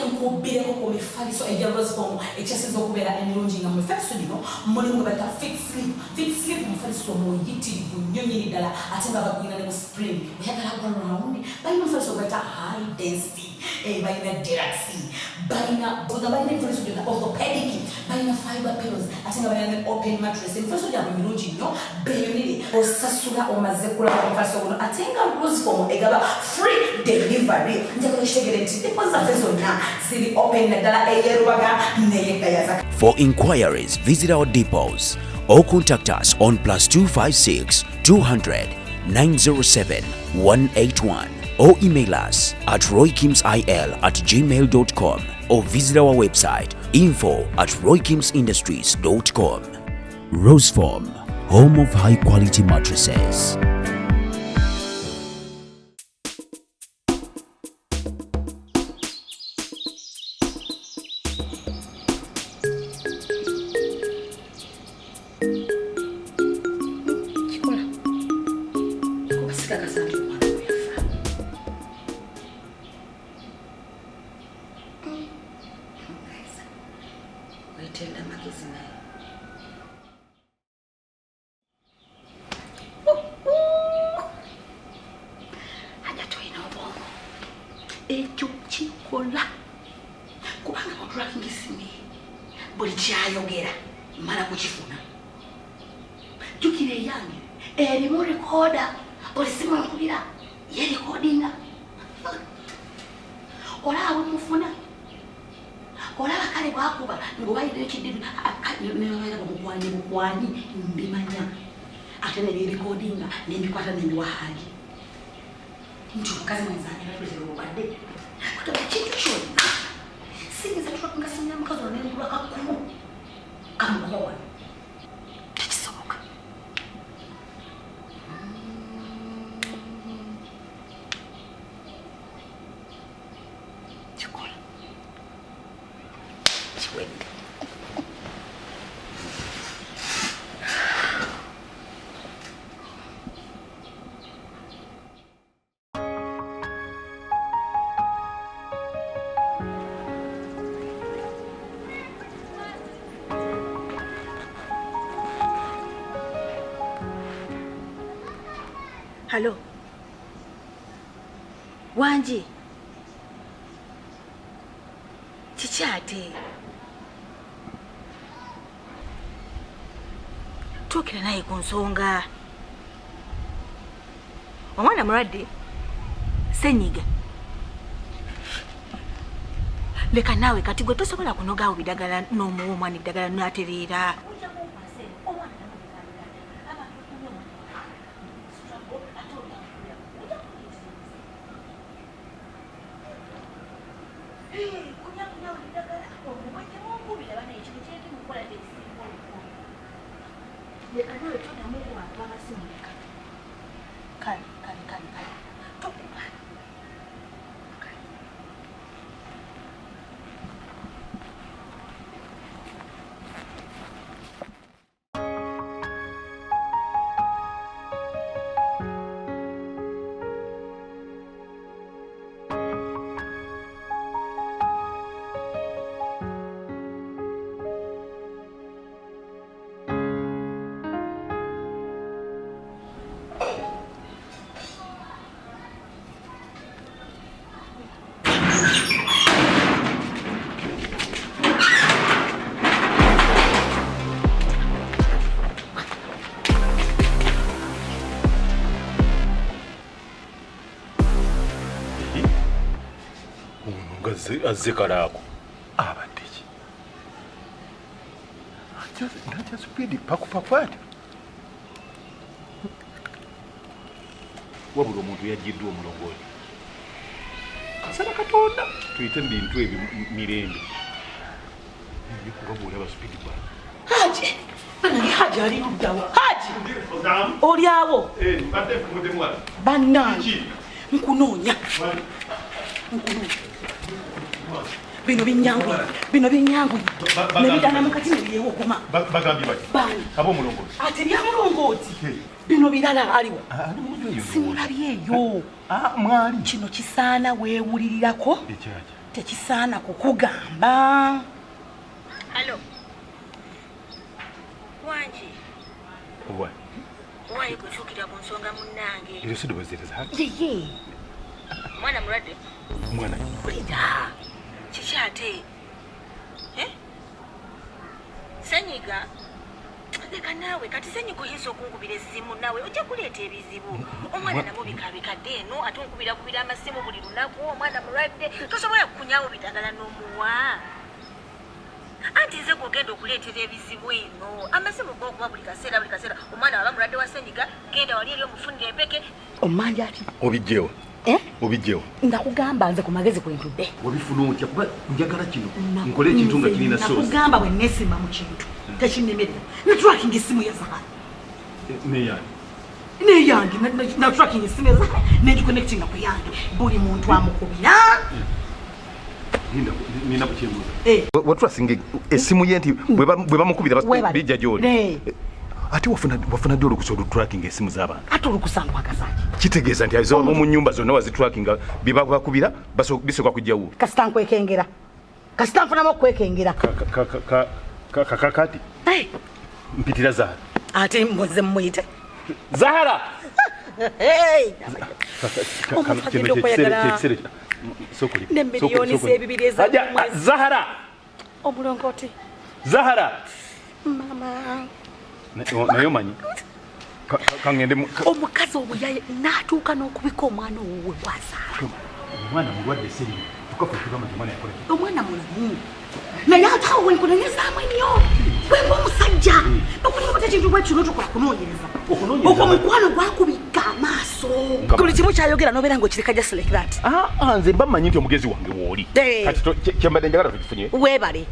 nkubireko ku mifaliso egya Rosebom ekyasiza okubeera emirungi nga mu mifaliso gino mulimu bata fit sleep mufaliso muyitirivu nnyo nnyini ddala ate nga bagwina ne mu spring oyagala gwa round balina mufaliso bata high density balina deluxe balina mufaliso gyonna orthopedic balina fiber pillows ate nga balina ne open mattress emifaliso gyabwe mirungi nnyo beyonire osasula omaze kulaba mufaliso guno ate nga Rosebom egaba free delivery njagala kitegere nti depo zaffe zonna ziri open naddala eyerubaga neyegayaza. For inquiries, visit our depots or contact us on +256 200 907 181 or email us at roykimsil@gmail.com or visit our website info@roykimsindustries.com. Rosebom, home of high quality mattresses. Hello. Wanji. Chichate. Tukira naye ku nsonga. Omwana mulwadde senyiga. Leka nawe kati gwe tosobola kunogawo bidagala n'omuwa omwana eddagala n'atereera. azze kalaako abadde ki natya supidi pakupakwata wabula omuntu yajjiddwa omulongooli kasala katonda tuyite bintu ebyo mirembe kuba bwolaba supidi bwa Haji banani Haji ali luddawa Haji oli awo bannange nkunoonya bino binyangu nebidana mukati nebiyewo okoma bagambi baki bani ab'omulongooti ate byamulongooti bino birala aliwo simulabyeyo mwali kino kisaana weewulirirako tekisaana kukugamba. Halo. Wanji. Owa. Wayi kuchukira ku nsonga munnange. Ero sido bazireza haki. Yeye. Mwana mulwadde. Mwana. Kulida. Kikyate. Senyiga. Leka naawe kati senyiga oyinza okunkubira essimu naawe ojja kuleeta ebizibu. Omwana nabo bikabikadde eno ate onkubira amasimu buli lunaku omwana mulwadde tosobola kukunyawo bitagala n'omuwa. Anti nze gwogenda okuleetera ebizibu eno amasimu g'okuba buli kaseera omwana waba mulwadde wa senyiga genda wali eri omufunira empeke omanja ati Obijjewa. Obijjewa. Nakugamba nze ku magezi kwentudde. Wabifuna otya kuba njagala kino nkole ekintu nga kirina source. Nakugamba bwe neesimba mu kintu tekinnemerera. Na tracking essimu ya Zahara. Neyange na tracking essimu ya Zahara n'egiconnectinga ku yange buli muntu amukubira. Nina kukyembuza. Watulasinga essimu ye nti bwe bamukubira bijja gy'oli. Ate wafuna ddi olukusa olutracking essimu z'abantu? Ate olukusa nkwakazaki? Kitegeeza nti azomu mu nnyumba zonna wazitrackinga bibakubira bisoka kujjawo. Kasita nkwekengera. Kasita nfunamu okwekengera. Kakati. Mpitira Zahara. Ate mmoze mmuyite. Zahara! N'emiliyoni z'ebibiri ez'omwezi. Zahara! Omulongooti. Zahara! Mama. Naye omanyi kangende omukazi obuyaye n'atuuka n'okubika omwana owuwe bwazaala. Omwana mulwadde Senyiga tukafuukiba omwana yakola. Omwana mulamu naye ate awo wenkunonyezaamu ennyo bweba omusajja okulimuta ekintu bwe kino tukola kunoonyereza okwo mukwano gwakubika amaaso buli kimu kyayogera n'obeera ng'okireka just like that. Nze mba mmanyi nti omugezi wange w'oli kati kyembadde njagala tukifunye weebale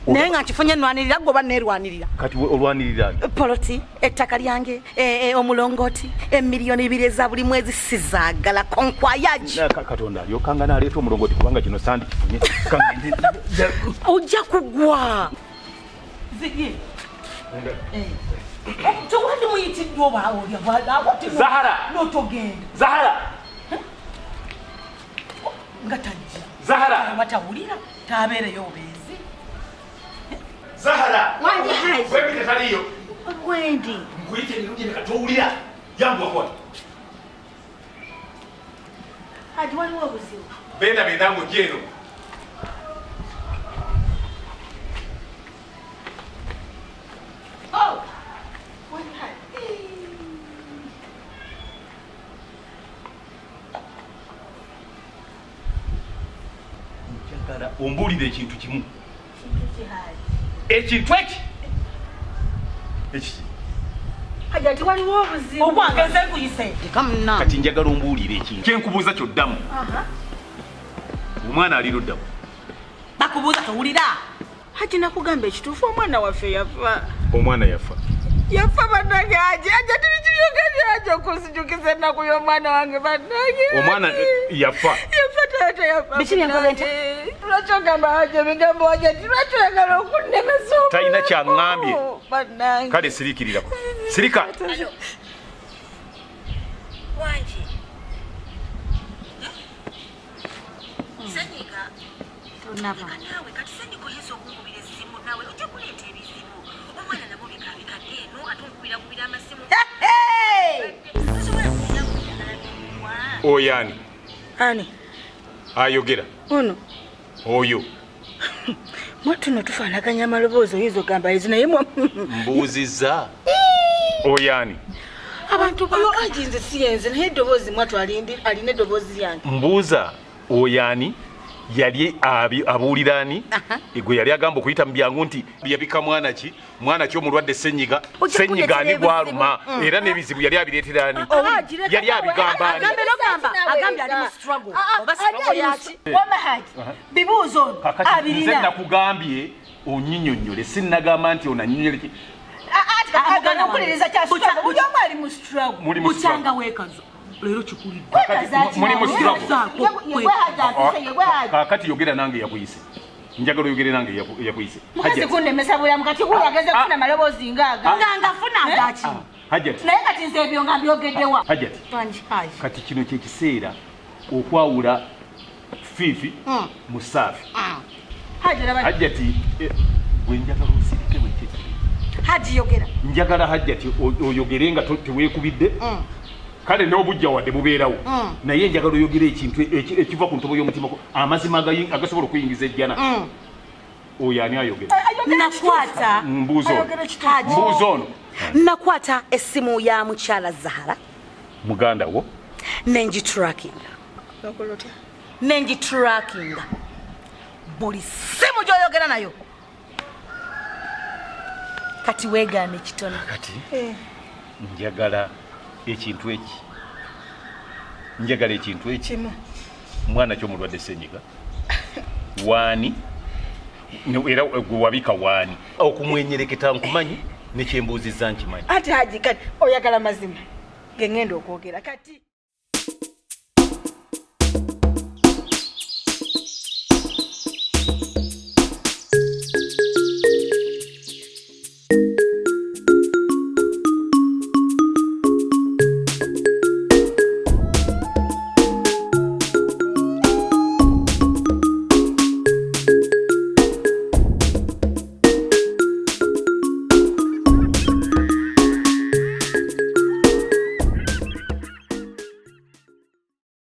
naye nga nkifunye nnwanirira gwoba neerwanirira kati olwanirira poloti ettaka lyange omulongooti emiliyoni 2 eza buli mwezi sizaagala konkwayaji Katonda alyokanga n'aleeta omulongooti kubanga kino sandi kifunye ojja kugwa zigi tewali muyitiddwa obaawolya Zahara n'otogenda Zahara nga tajja Zahara batawulira taabeereyo obeezi Zahara Wanji hazi webite taliyo wendi nkuyite niruje nekatowulira yangu wakola hadi waliwo obuzibu benda bendango jeno ombuulire ekintu kimu ekintu eki hajati waliwo obuzibu obwangeze kuyise kamna kati njagala ombuulire ekintu kyenkubuuza kyoddamu omwana ali luddamu bakubuuza towulira hati nakugamba ekituufu omwana waffe omwana yafa bannange aja tuli kibyogerajo kusijukiza ennaku y'omwana wange bannange omwana yafa taata yafa biki byenkoze nti lwakyogamba aja ebigambo waja ti lwakyoyagala okunnemesa talina kyaŋŋambye kale siriikirirako sirika wangi Senyiga naawe kati Senyiga oyinza okunkubira essimu naawe ojja kuleeta ebizibu omwana nabo bikabikadde eno ate onkubira amasimu oyani ani ayogera ono oyo mwatuno tufaanaganya amaloboozi oyinza ogamba ezi naye mbuuzizza oyani abantu oyo aginze siyenze naye eddoboozi mwatu alina eddoboozi lyange mbuuza oyani yali abuulirani gwe yali agamba okuyita mu byangu nti yabika mwana ki omulwadde Senyiga ani bwaluma era n'ebizibu yali abireeterani yali abigamba ani agambye ali mu struggle oba struggle yaki wamahaji bibuuzo nze nakugambye onnyinyonnyole sinnagamba nti onanyinyole ki okuliriza kyasubulimu ali mu struggle bukyanga weekazo leero kikulidde kakati yogera nange yakuyise njagala oyogere nange yakuyise mukazi kunnemesa bulamu kati kuyageze kufuna maloboozi ngaaga ngafuna gaki Hajjati naye kati nze ebyo nga mbyogeddewa Hajjati kati kino kyekiseera okwawula Fifi Musafi Hajati gwe njagala osirike bwe kyekiri Haji yogera njagala Hajati oyogere nga teweekubidde kale n'obujja wadde bubeerawo naye njagala oyogere ekintu ekiva ku ntobo y'omutima amazima agasobola okuyingiza ejjana oyo ani ayogera nakwata mbuuzo ono nakwata essimu ya mukyala Zahara muganda wo nengitrackinga buli ssimu gy'oyogera nayo kati weegaana ekitono kati njagala ekintu eki mwana ky'omulwadde Ssenyiga waani era gwe wabika waani okumwenyereketa nkumanyi nekyembuuzizza nkimanyi ate Haji kati oyagala mazima ge ngenda okwogera kati